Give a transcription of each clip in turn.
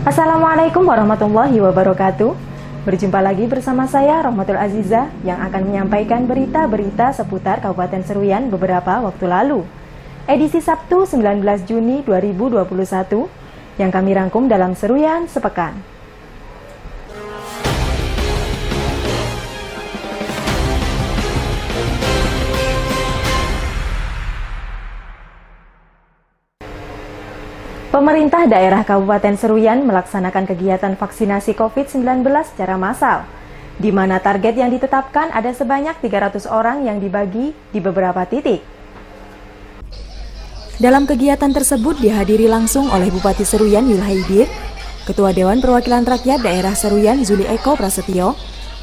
Assalamualaikum warahmatullahi wabarakatuh. Berjumpa lagi bersama saya Rahmatul Aziza yang akan menyampaikan berita-berita seputar Kabupaten Seruyan beberapa waktu lalu. Edisi Sabtu 19 Juni 2021 yang kami rangkum dalam Seruyan Sepekan. Pemerintah daerah Kabupaten Seruyan melaksanakan kegiatan vaksinasi COVID-19 secara massal, di mana target yang ditetapkan ada sebanyak 300 orang yang dibagi di beberapa titik. Dalam kegiatan tersebut dihadiri langsung oleh Bupati Seruyan Yul Haidir, Ketua Dewan Perwakilan Rakyat Daerah Seruyan Zuli Eko Prasetyo,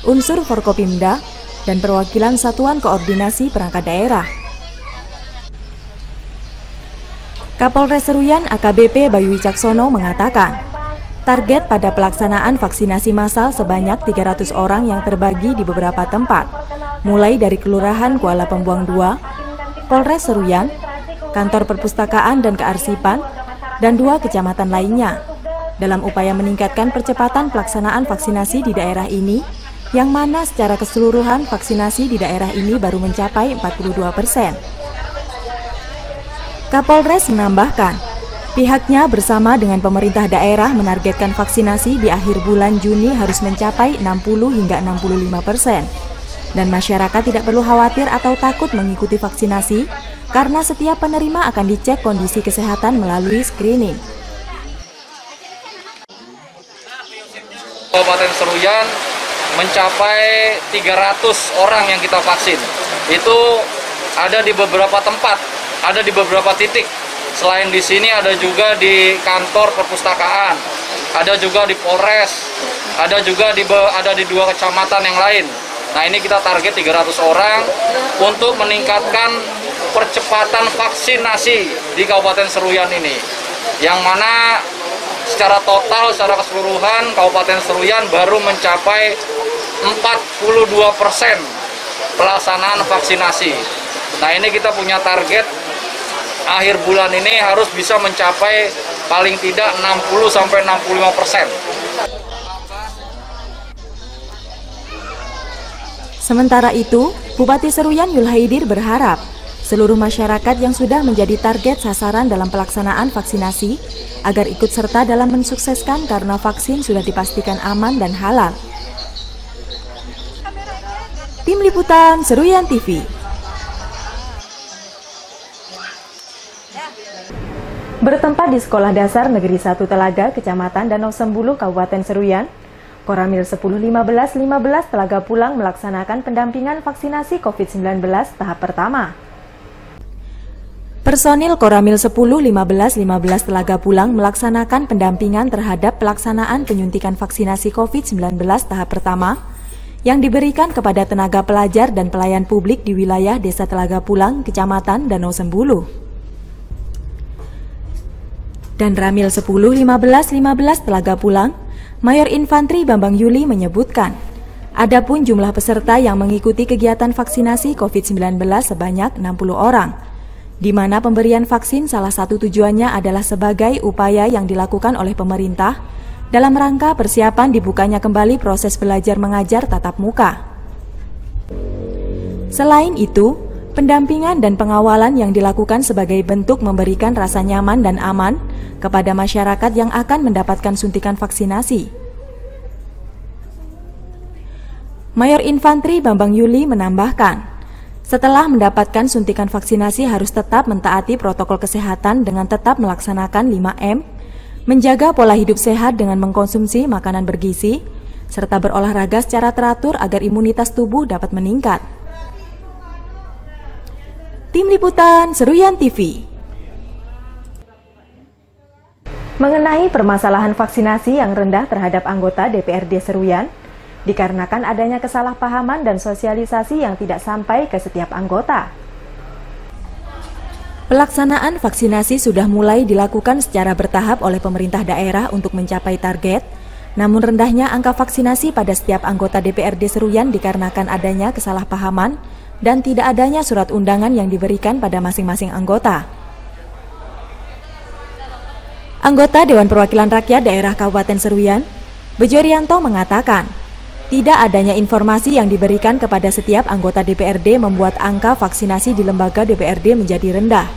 unsur Forkopimda, dan perwakilan Satuan Koordinasi Perangkat Daerah. Kapolres Seruyan AKBP Bayu Wicaksono mengatakan, target pada pelaksanaan vaksinasi massal sebanyak 300 orang yang terbagi di beberapa tempat, mulai dari Kelurahan Kuala Pembuang II, Polres Seruyan, Kantor Perpustakaan dan Kearsipan, dan 2 kecamatan lainnya, dalam upaya meningkatkan percepatan pelaksanaan vaksinasi di daerah ini, yang mana secara keseluruhan vaksinasi di daerah ini baru mencapai 42%. Kapolres menambahkan, pihaknya bersama dengan pemerintah daerah menargetkan vaksinasi di akhir bulan Juni harus mencapai 60 hingga 65%. Dan masyarakat tidak perlu khawatir atau takut mengikuti vaksinasi, karena setiap penerima akan dicek kondisi kesehatan melalui screening. Kabupaten Seruyan mencapai 300 orang yang kita vaksin. Itu ada di beberapa tempat, ada di beberapa titik. Selain di sini ada juga di kantor perpustakaan, ada juga di Polres, ada juga ada di 2 kecamatan yang lain. Nah, ini kita target 300 orang untuk meningkatkan percepatan vaksinasi di Kabupaten Seruyan ini. Yang mana secara total, secara keseluruhan Kabupaten Seruyan baru mencapai 42% pelaksanaan vaksinasi. Nah, ini kita punya target akhir bulan ini harus bisa mencapai paling tidak 60-65%. Sementara itu, Bupati Seruyan Yul Haidir berharap seluruh masyarakat yang sudah menjadi target sasaran dalam pelaksanaan vaksinasi agar ikut serta dalam mensukseskan karena vaksin sudah dipastikan aman dan halal. Tim Liputan Seruyan TV. Bertempat di Sekolah Dasar Negeri 1 Telaga, Kecamatan Danau Sembulu, Kabupaten Seruyan, Koramil 10-15-15 Telaga Pulang melaksanakan pendampingan vaksinasi COVID-19 tahap pertama. Personil Koramil 10-15-15 Telaga Pulang melaksanakan pendampingan terhadap pelaksanaan penyuntikan vaksinasi COVID-19 tahap pertama yang diberikan kepada tenaga pelajar dan pelayan publik di wilayah Desa Telaga Pulang, Kecamatan Danau Sembulu. Dan Ramil 10-15-15 Telaga Pulang, Mayor Infantri Bambang Yuli menyebutkan, adapun jumlah peserta yang mengikuti kegiatan vaksinasi COVID-19 sebanyak 60 orang, di mana pemberian vaksin salah satu tujuannya adalah sebagai upaya yang dilakukan oleh pemerintah dalam rangka persiapan dibukanya kembali proses belajar mengajar tatap muka. Selain itu, pendampingan dan pengawalan yang dilakukan sebagai bentuk memberikan rasa nyaman dan aman kepada masyarakat yang akan mendapatkan suntikan vaksinasi. Mayor Infantri Bambang Yuli menambahkan, setelah mendapatkan suntikan vaksinasi harus tetap mentaati protokol kesehatan dengan tetap melaksanakan 5M, menjaga pola hidup sehat dengan mengkonsumsi makanan bergizi, serta berolahraga secara teratur agar imunitas tubuh dapat meningkat. Tim Liputan Seruyan TV. Mengenai permasalahan vaksinasi yang rendah terhadap anggota DPRD Seruyan, dikarenakan adanya kesalahpahaman dan sosialisasi yang tidak sampai ke setiap anggota. Pelaksanaan vaksinasi sudah mulai dilakukan secara bertahap oleh pemerintah daerah untuk mencapai target, namun rendahnya angka vaksinasi pada setiap anggota DPRD Seruyan dikarenakan adanya kesalahpahaman dan tidak adanya surat undangan yang diberikan pada masing-masing anggota. Anggota Dewan Perwakilan Rakyat Daerah Kabupaten Seruyan, Bejo Rianto mengatakan, tidak adanya informasi yang diberikan kepada setiap anggota DPRD membuat angka vaksinasi di lembaga DPRD menjadi rendah,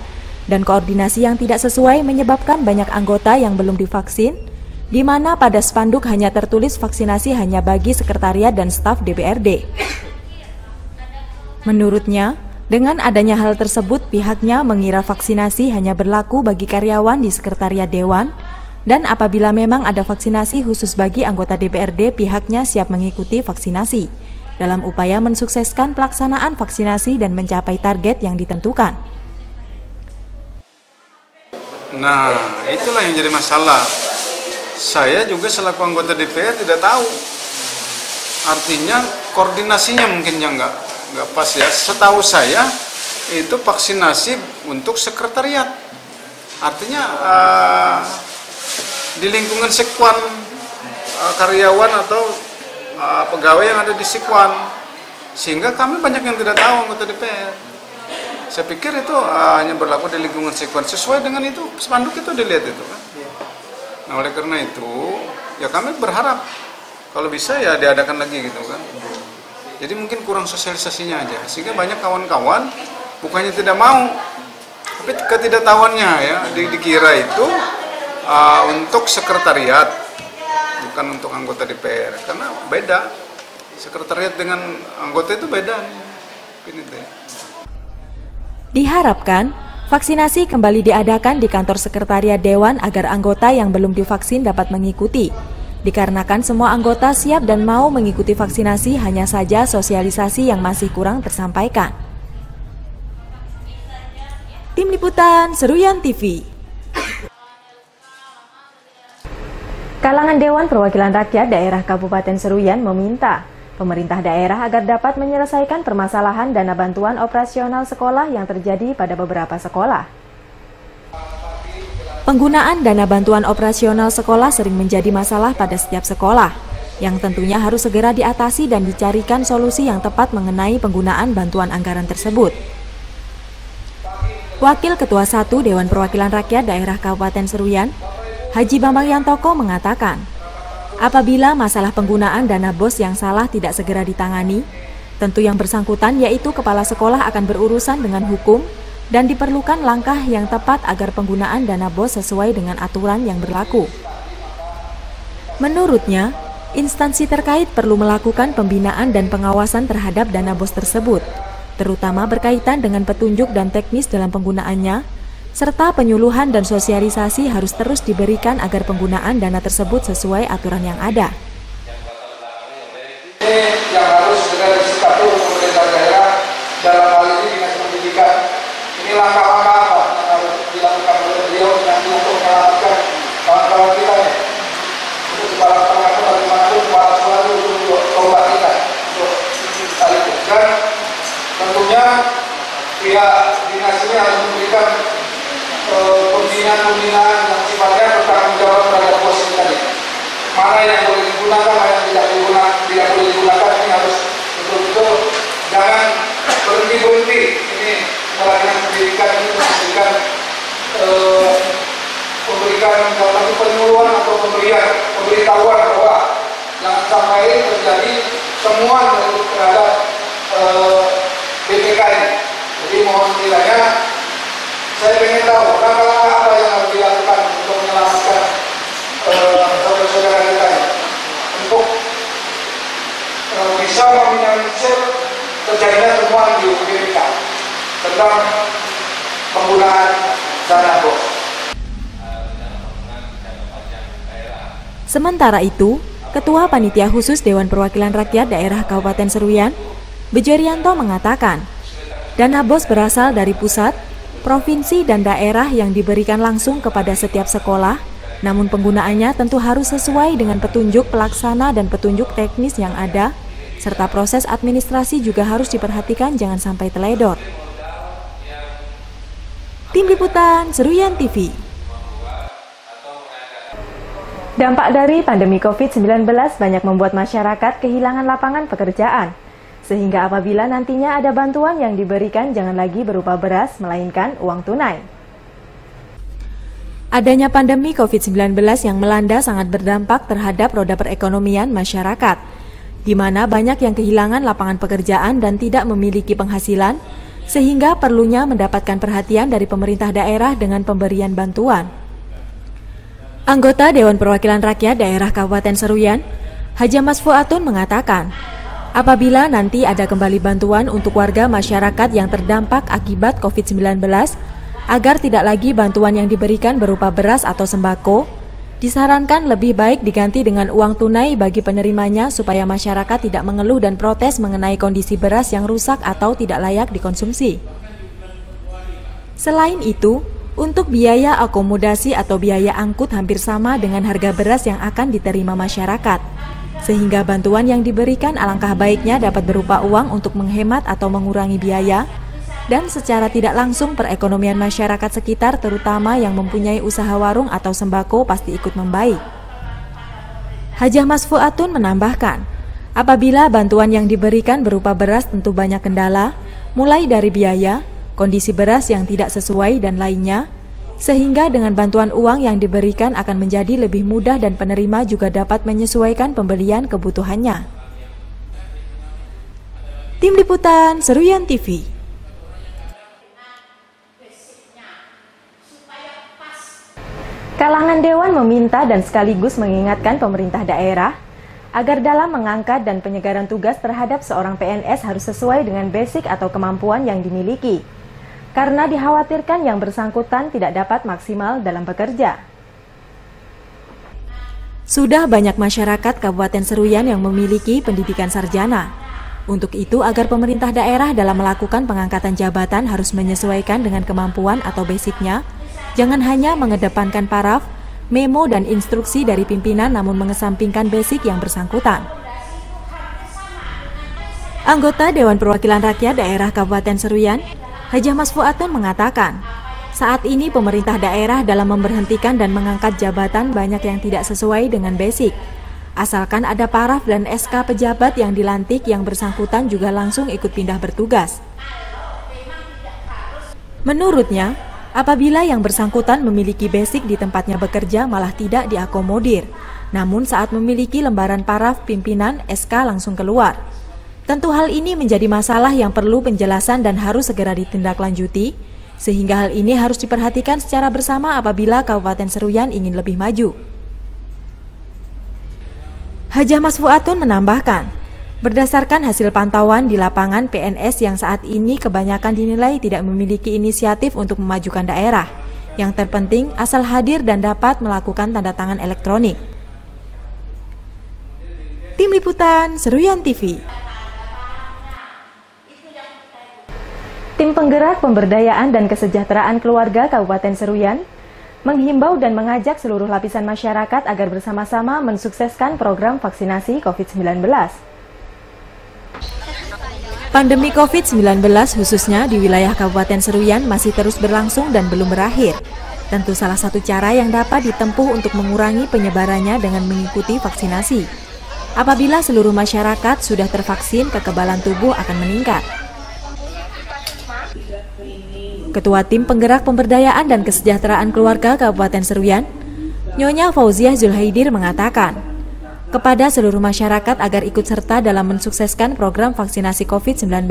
dan koordinasi yang tidak sesuai menyebabkan banyak anggota yang belum divaksin, di mana pada spanduk hanya tertulis vaksinasi hanya bagi sekretariat dan staf DPRD. Menurutnya, dengan adanya hal tersebut, pihaknya mengira vaksinasi hanya berlaku bagi karyawan di sekretariat Dewan, dan apabila memang ada vaksinasi khusus bagi anggota DPRD, pihaknya siap mengikuti vaksinasi, dalam upaya mensukseskan pelaksanaan vaksinasi dan mencapai target yang ditentukan. Nah, itulah yang jadi masalah. Saya juga selaku anggota DPR tidak tahu. Artinya koordinasinya mungkin yang nggak pas ya. Setahu saya itu vaksinasi untuk sekretariat. Artinya di lingkungan sekwan karyawan atau pegawai yang ada di sekwan. Sehingga kami banyak yang tidak tahu anggota DPR. Saya pikir itu hanya berlaku di lingkungan sekwan. Sesuai dengan itu, spanduk itu dilihat itu kan. Nah, oleh karena itu, ya kami berharap kalau bisa ya diadakan lagi gitu kan. Jadi mungkin kurang sosialisasinya aja, sehingga banyak kawan-kawan bukannya tidak mau, tapi ketidaktahuannya ya dikira itu untuk sekretariat, bukan untuk anggota DPR, karena beda. Sekretariat dengan anggota itu beda. Ini deh. Diharapkan, vaksinasi kembali diadakan di kantor sekretariat Dewan agar anggota yang belum divaksin dapat mengikuti. Dikarenakan semua anggota siap dan mau mengikuti vaksinasi, hanya saja sosialisasi yang masih kurang tersampaikan. Tim Liputan Seruyan TV. Kalangan Dewan Perwakilan Rakyat Daerah Kabupaten Seruyan meminta pemerintah daerah agar dapat menyelesaikan permasalahan dana bantuan operasional sekolah yang terjadi pada beberapa sekolah. Penggunaan dana bantuan operasional sekolah sering menjadi masalah pada setiap sekolah, yang tentunya harus segera diatasi dan dicarikan solusi yang tepat mengenai penggunaan bantuan anggaran tersebut. Wakil Ketua 1 Dewan Perwakilan Rakyat Daerah Kabupaten Seruyan, Haji Bambang Yantoko mengatakan, apabila masalah penggunaan dana BOS yang salah tidak segera ditangani, tentu yang bersangkutan yaitu kepala sekolah akan berurusan dengan hukum, dan diperlukan langkah yang tepat agar penggunaan dana BOS sesuai dengan aturan yang berlaku. Menurutnya, instansi terkait perlu melakukan pembinaan dan pengawasan terhadap dana BOS tersebut, terutama berkaitan dengan petunjuk dan teknis dalam penggunaannya, serta penyuluhan dan sosialisasi harus terus diberikan agar penggunaan dana tersebut sesuai aturan yang ada. Ini yang harus segera disikapi oleh pemerintah daerah dalam hal ini dinas pendidikan. Ini langkah-langkah apa yang harus dilakukan oleh beliau nanti untuk melakukan kawan-kawan kita ya. Untuk kepala sekolah itu bagaimanapun kepala sekolah itu untuk tombak kita untuk hal itu. Dan tentunya pihak dinas ini harus memberikan pembinaan yang sifatnya bertanggung jawab terhadap BOS ini tadi. Mana yang boleh digunakan, mana yang tidak boleh digunakan, ini harus betul-betul jangan berhenti-berhenti. Ini melakukan pendidikan ini memberikan penyuluhan atau pemberitahuan bahwa jangan sampai terjadi temuan terhadap BPK ini. Jadi mohon kiranya saya ingin tahu langkah-langkah apa yang harus dilakukan untuk menyelamatkan saudara-saudara kita ini, untuk bisa meminimalisir terjadinya temuan di BPK tentang penggunaan dana BOS. Sementara itu, Ketua Panitia Khusus Dewan Perwakilan Rakyat Daerah Kabupaten Seruyan, Bejo Rianto mengatakan, dana BOS berasal dari pusat, provinsi dan daerah yang diberikan langsung kepada setiap sekolah, namun penggunaannya tentu harus sesuai dengan petunjuk pelaksana dan petunjuk teknis yang ada, serta proses administrasi juga harus diperhatikan jangan sampai teledor. Tim Liputan Seruyan TV. Dampak dari pandemi COVID-19 banyak membuat masyarakat kehilangan lapangan pekerjaan, sehingga apabila nantinya ada bantuan yang diberikan jangan lagi berupa beras, melainkan uang tunai. Adanya pandemi COVID-19 yang melanda sangat berdampak terhadap roda perekonomian masyarakat, di mana banyak yang kehilangan lapangan pekerjaan dan tidak memiliki penghasilan, sehingga perlunya mendapatkan perhatian dari pemerintah daerah dengan pemberian bantuan. Anggota Dewan Perwakilan Rakyat Daerah Kabupaten Seruyan, Hajamas Fuatun mengatakan, apabila nanti ada kembali bantuan untuk warga masyarakat yang terdampak akibat COVID-19, agar tidak lagi bantuan yang diberikan berupa beras atau sembako, disarankan lebih baik diganti dengan uang tunai bagi penerimanya supaya masyarakat tidak mengeluh dan protes mengenai kondisi beras yang rusak atau tidak layak dikonsumsi. Selain itu, untuk biaya akomodasi atau biaya angkut hampir sama dengan harga beras yang akan diterima masyarakat, sehingga bantuan yang diberikan alangkah baiknya dapat berupa uang untuk menghemat atau mengurangi biaya, dan secara tidak langsung perekonomian masyarakat sekitar terutama yang mempunyai usaha warung atau sembako pasti ikut membaik. Hajamas Fuatun menambahkan, apabila bantuan yang diberikan berupa beras tentu banyak kendala, mulai dari biaya, kondisi beras yang tidak sesuai dan lainnya, sehingga dengan bantuan uang yang diberikan akan menjadi lebih mudah dan penerima juga dapat menyesuaikan pembelian kebutuhannya. Tim Liputan Seruyan TV. Kalangan Dewan meminta dan sekaligus mengingatkan pemerintah daerah agar dalam mengangkat dan penyegaran tugas terhadap seorang PNS harus sesuai dengan basic atau kemampuan yang dimiliki, karena dikhawatirkan yang bersangkutan tidak dapat maksimal dalam bekerja. Sudah banyak masyarakat Kabupaten Seruyan yang memiliki pendidikan sarjana. Untuk itu, agar pemerintah daerah dalam melakukan pengangkatan jabatan harus menyesuaikan dengan kemampuan atau basicnya. Jangan hanya mengedepankan paraf, memo dan instruksi dari pimpinan namun mengesampingkan basic yang bersangkutan. Anggota Dewan Perwakilan Rakyat Daerah Kabupaten Seruyan, Hajamas Fuatun mengatakan, saat ini pemerintah daerah dalam memberhentikan dan mengangkat jabatan banyak yang tidak sesuai dengan basic. Asalkan ada paraf dan SK pejabat yang dilantik yang bersangkutan juga langsung ikut pindah bertugas. Menurutnya, apabila yang bersangkutan memiliki basic di tempatnya bekerja malah tidak diakomodir, namun saat memiliki lembaran paraf pimpinan SK langsung keluar. Tentu hal ini menjadi masalah yang perlu penjelasan dan harus segera ditindaklanjuti, sehingga hal ini harus diperhatikan secara bersama apabila Kabupaten Seruyan ingin lebih maju. Hajamas Fuatun menambahkan, berdasarkan hasil pantauan di lapangan, PNS yang saat ini kebanyakan dinilai tidak memiliki inisiatif untuk memajukan daerah. Yang terpenting asal hadir dan dapat melakukan tanda tangan elektronik. Tim Liputan Seruyan TV. Tim Penggerak Pemberdayaan dan Kesejahteraan Keluarga Kabupaten Seruyan menghimbau dan mengajak seluruh lapisan masyarakat agar bersama-sama mensukseskan program vaksinasi COVID-19. Pandemi COVID-19 khususnya di wilayah Kabupaten Seruyan masih terus berlangsung dan belum berakhir. Tentu salah satu cara yang dapat ditempuh untuk mengurangi penyebarannya dengan mengikuti vaksinasi. Apabila seluruh masyarakat sudah tervaksin, kekebalan tubuh akan meningkat. Ketua Tim Penggerak Pemberdayaan dan Kesejahteraan Keluarga Kabupaten Seruyan, Nyonya Fauziah Zulhaidir mengatakan, kepada seluruh masyarakat agar ikut serta dalam mensukseskan program vaksinasi COVID-19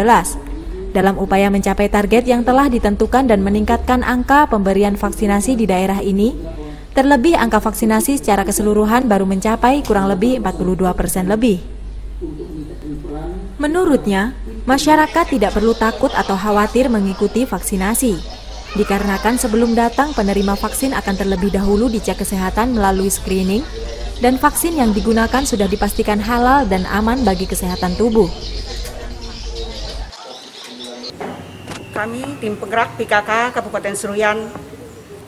dalam upaya mencapai target yang telah ditentukan dan meningkatkan angka pemberian vaksinasi di daerah ini. Terlebih angka vaksinasi secara keseluruhan baru mencapai kurang lebih 42% lebih. Menurutnya, masyarakat tidak perlu takut atau khawatir mengikuti vaksinasi, dikarenakan sebelum datang penerima vaksin akan terlebih dahulu dicek kesehatan melalui screening, dan vaksin yang digunakan sudah dipastikan halal dan aman bagi kesehatan tubuh. Kami Tim Penggerak PKK Kabupaten Seruyan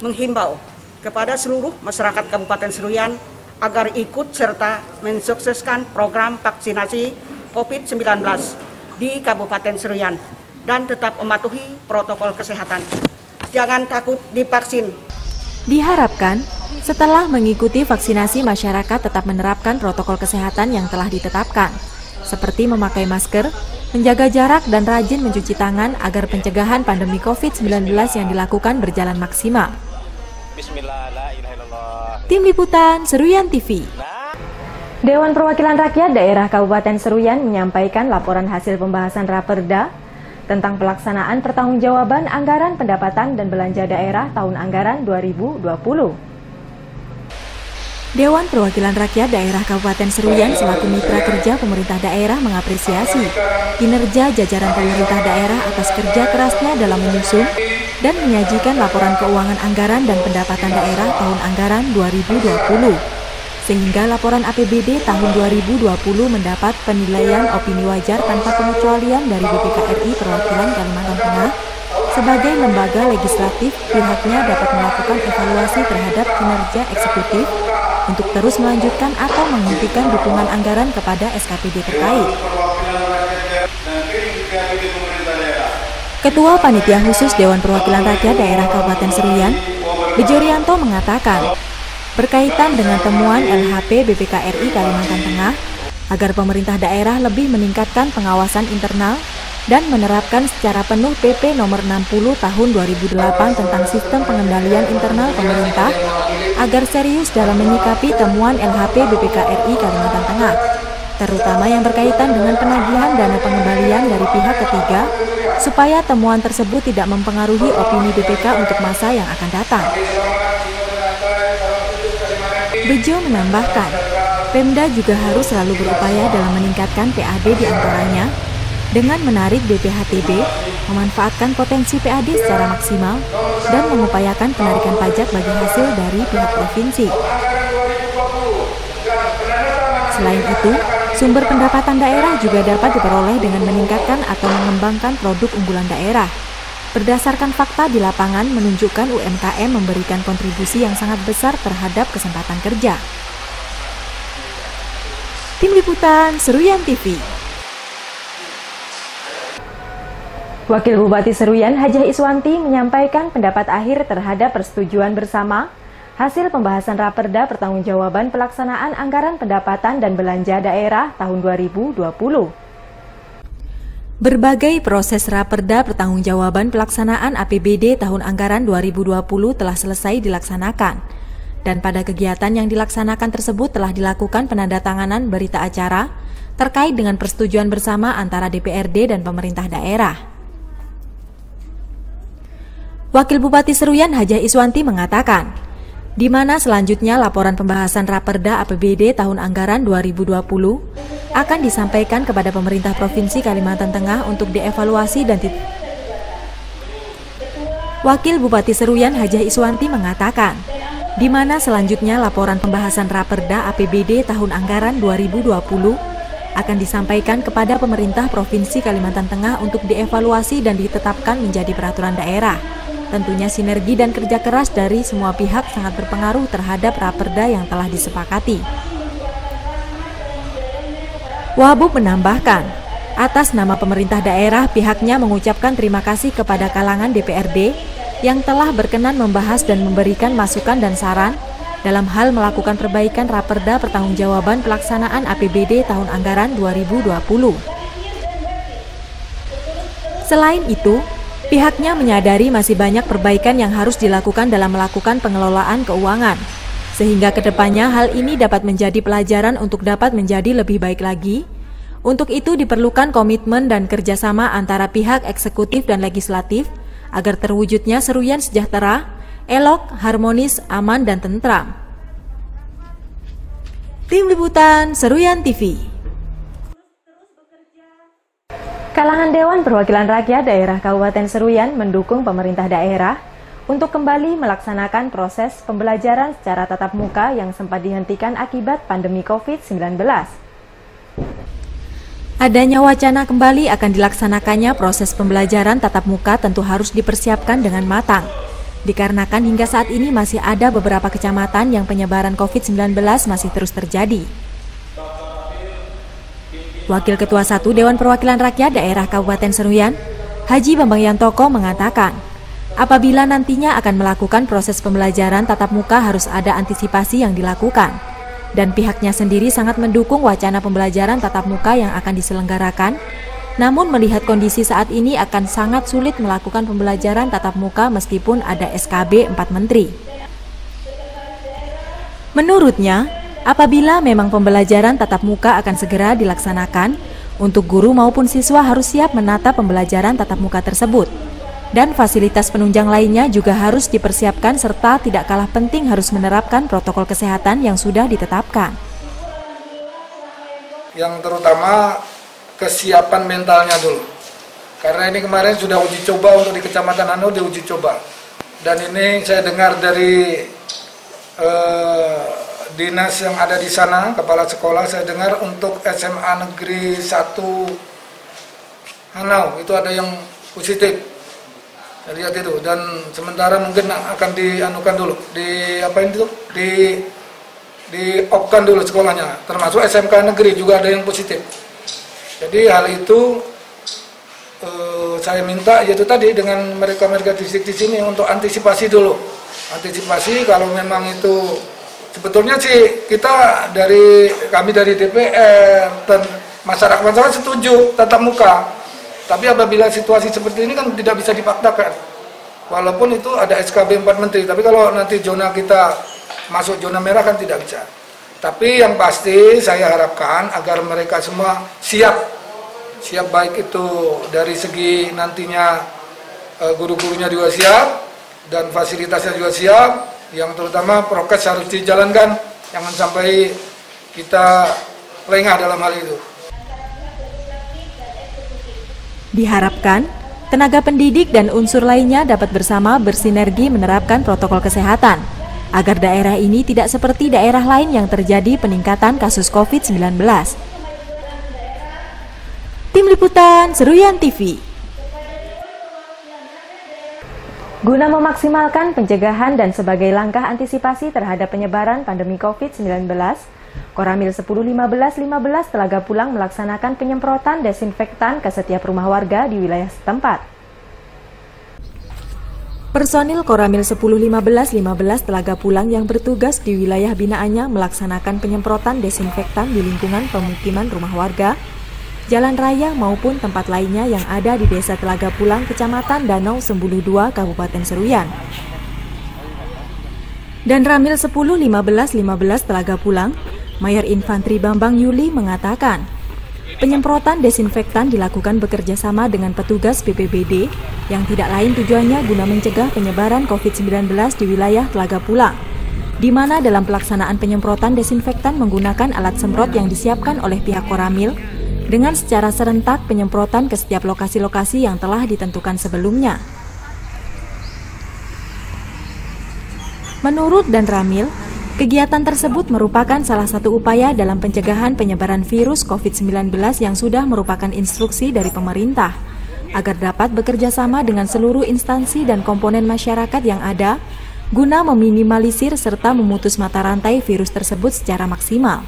menghimbau kepada seluruh masyarakat Kabupaten Seruyan agar ikut serta mensukseskan program vaksinasi COVID-19 di Kabupaten Seruyan dan tetap mematuhi protokol kesehatan. Jangan takut divaksin. Diharapkan, setelah mengikuti vaksinasi, masyarakat tetap menerapkan protokol kesehatan yang telah ditetapkan, seperti memakai masker, menjaga jarak, dan rajin mencuci tangan agar pencegahan pandemi COVID-19 yang dilakukan berjalan maksimal. Bismillah. Tim Liputan Seruyan TV. Dewan Perwakilan Rakyat Daerah Kabupaten Seruyan menyampaikan laporan hasil pembahasan Raperda tentang pelaksanaan pertanggungjawaban anggaran pendapatan dan belanja daerah tahun anggaran 2020. Dewan Perwakilan Rakyat Daerah Kabupaten Seruyan selaku mitra kerja pemerintah daerah mengapresiasi kinerja jajaran pemerintah daerah atas kerja kerasnya dalam menyusun dan menyajikan laporan keuangan anggaran dan pendapatan daerah tahun anggaran 2020. Sehingga laporan APBD tahun 2020 mendapat penilaian opini wajar tanpa pengecualian dari BPK RI Perwakilan Kalimantan Tengah. Sebagai lembaga legislatif, pihaknya dapat melakukan evaluasi terhadap kinerja eksekutif untuk terus melanjutkan atau menghentikan dukungan anggaran kepada SKPD terkait. Ketua Panitia Khusus Dewan Perwakilan Rakyat Daerah Kabupaten Seruyan, Bejo Rianto mengatakan, berkaitan dengan temuan LHP BPK RI Kalimantan Tengah, agar pemerintah daerah lebih meningkatkan pengawasan internal dan menerapkan secara penuh PP nomor 60 tahun 2008 tentang sistem pengendalian internal pemerintah, agar serius dalam menyikapi temuan LHP BPK RI Kalimantan Tengah, terutama yang berkaitan dengan penagihan dana pengembalian dari pihak ketiga, supaya temuan tersebut tidak mempengaruhi opini BPK untuk masa yang akan datang. Bejo menambahkan, Pemda juga harus selalu berupaya dalam meningkatkan PAD diantaranya dengan menarik BPHTB, memanfaatkan potensi PAD secara maksimal, dan mengupayakan penarikan pajak bagi hasil dari pihak provinsi. Selain itu, sumber pendapatan daerah juga dapat diperoleh dengan meningkatkan atau mengembangkan produk unggulan daerah. Berdasarkan fakta di lapangan menunjukkan UMKM memberikan kontribusi yang sangat besar terhadap kesempatan kerja. Tim Liputan Seruyan TV. Wakil Bupati Seruyan Hajah Iswanti menyampaikan pendapat akhir terhadap persetujuan bersama hasil pembahasan Raperda Pertanggungjawaban Pelaksanaan Anggaran Pendapatan dan Belanja Daerah tahun 2020. Berbagai proses Raperda Pertanggungjawaban Pelaksanaan APBD tahun anggaran 2020 telah selesai dilaksanakan, dan pada kegiatan yang dilaksanakan tersebut telah dilakukan penandatanganan berita acara terkait dengan persetujuan bersama antara DPRD dan pemerintah daerah. Wakil Bupati Seruyan Hajah Iswanti mengatakan, di mana selanjutnya laporan pembahasan Raperda APBD tahun anggaran 2020 akan disampaikan kepada pemerintah Provinsi Kalimantan Tengah untuk dievaluasi dan Wakil Bupati Seruyan Hajah Iswanti mengatakan, di mana selanjutnya laporan pembahasan Raperda APBD tahun anggaran 2020 akan disampaikan kepada pemerintah Provinsi Kalimantan Tengah untuk dievaluasi dan ditetapkan menjadi peraturan daerah. Tentunya sinergi dan kerja keras dari semua pihak sangat berpengaruh terhadap Raperda yang telah disepakati. Wahbub menambahkan, atas nama pemerintah daerah pihaknya mengucapkan terima kasih kepada kalangan DPRD yang telah berkenan membahas dan memberikan masukan dan saran dalam hal melakukan perbaikan Raperda Pertanggungjawaban Pelaksanaan APBD tahun anggaran 2020. Selain itu, pihaknya menyadari masih banyak perbaikan yang harus dilakukan dalam melakukan pengelolaan keuangan, sehingga kedepannya hal ini dapat menjadi pelajaran untuk dapat menjadi lebih baik lagi. Untuk itu diperlukan komitmen dan kerjasama antara pihak eksekutif dan legislatif agar terwujudnya Seruyan sejahtera, elok, harmonis, aman, dan tentram. Tim Liputan Seruyan TV. Kalangan Dewan Perwakilan Rakyat Daerah Kabupaten Seruyan mendukung pemerintah daerah untuk kembali melaksanakan proses pembelajaran secara tatap muka yang sempat dihentikan akibat pandemi COVID-19. Adanya wacana kembali akan dilaksanakannya proses pembelajaran tatap muka tentu harus dipersiapkan dengan matang, dikarenakan hingga saat ini masih ada beberapa kecamatan yang penyebaran COVID-19 masih terus terjadi. Wakil Ketua 1 Dewan Perwakilan Rakyat Daerah Kabupaten Seruyan, Haji Bambang Yantoko mengatakan, apabila nantinya akan melakukan proses pembelajaran tatap muka harus ada antisipasi yang dilakukan, dan pihaknya sendiri sangat mendukung wacana pembelajaran tatap muka yang akan diselenggarakan, namun melihat kondisi saat ini akan sangat sulit melakukan pembelajaran tatap muka meskipun ada SKB 4 Menteri. Menurutnya, apabila memang pembelajaran tatap muka akan segera dilaksanakan, untuk guru maupun siswa harus siap menata pembelajaran tatap muka tersebut. Dan fasilitas penunjang lainnya juga harus dipersiapkan serta tidak kalah penting harus menerapkan protokol kesehatan yang sudah ditetapkan. Yang terutama kesiapan mentalnya dulu. Karena ini kemarin sudah uji coba untuk di Kecamatan Hano, diuji coba. Dan ini saya dengar dari dinas yang ada di sana, kepala sekolah, saya dengar untuk SMA Negeri 1 Hanau itu ada yang positif. Saya lihat itu, dan sementara mungkin akan dianukan dulu, di-off-kan dulu sekolahnya, termasuk SMK Negeri juga ada yang positif. Jadi hal itu saya minta yaitu tadi dengan mereka-mereka di sini untuk antisipasi dulu. Antisipasi kalau memang itu sebetulnya sih kami dari DPR dan masyarakat setuju tatap muka. Tapi apabila situasi seperti ini kan tidak bisa dipaksakan. Walaupun itu ada SKB 4 Menteri, tapi kalau nanti zona kita masuk zona merah kan tidak bisa. Tapi yang pasti saya harapkan agar mereka semua siap baik itu dari segi nantinya guru-gurunya juga siap dan fasilitasnya juga siap. Yang terutama prokes harus dijalankan, jangan sampai kita lengah dalam hal itu. Diharapkan, tenaga pendidik dan unsur lainnya dapat bersama bersinergi menerapkan protokol kesehatan, agar daerah ini tidak seperti daerah lain yang terjadi peningkatan kasus COVID-19. Tim Liputan Seruyan TV. Guna memaksimalkan pencegahan dan sebagai langkah antisipasi terhadap penyebaran pandemi COVID-19, Koramil 10-15-15 Telaga Pulang melaksanakan penyemprotan desinfektan ke setiap rumah warga di wilayah setempat. Personil Koramil 10-15-15 Telaga Pulang yang bertugas di wilayah binaannya melaksanakan penyemprotan desinfektan di lingkungan pemukiman rumah warga, jalan raya maupun tempat lainnya yang ada di Desa Telaga Pulang, Kecamatan Danau Sembulu 2, Kabupaten Seruyan. Dan Ramil 10-15-15 Telaga Pulang, Mayor Infantri Bambang Yuli mengatakan, penyemprotan desinfektan dilakukan bekerjasama dengan petugas BPBD yang tidak lain tujuannya guna mencegah penyebaran COVID-19 di wilayah Telaga Pulang, di mana dalam pelaksanaan penyemprotan desinfektan menggunakan alat semprot yang disiapkan oleh pihak Koramil dengan secara serentak penyemprotan ke setiap lokasi-lokasi yang telah ditentukan sebelumnya. Menurut Dan Ramil, kegiatan tersebut merupakan salah satu upaya dalam pencegahan penyebaran virus COVID-19 yang sudah merupakan instruksi dari pemerintah, agar dapat bekerja sama dengan seluruh instansi dan komponen masyarakat yang ada, guna meminimalisir serta memutus mata rantai virus tersebut secara maksimal.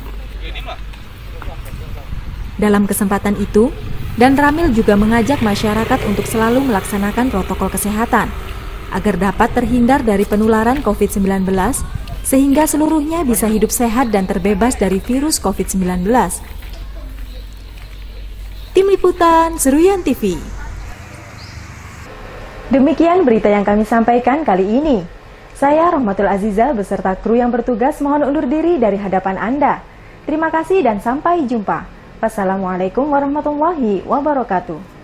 Dalam kesempatan itu, Dan Ramil juga mengajak masyarakat untuk selalu melaksanakan protokol kesehatan, agar dapat terhindar dari penularan COVID-19, sehingga seluruhnya bisa hidup sehat dan terbebas dari virus COVID-19. Tim Liputan Seruyan TV. Demikian berita yang kami sampaikan kali ini. Saya Rahmatul Aziza beserta kru yang bertugas mohon undur diri dari hadapan Anda. Terima kasih dan sampai jumpa. Wassalamualaikum warahmatullahi wabarakatuh.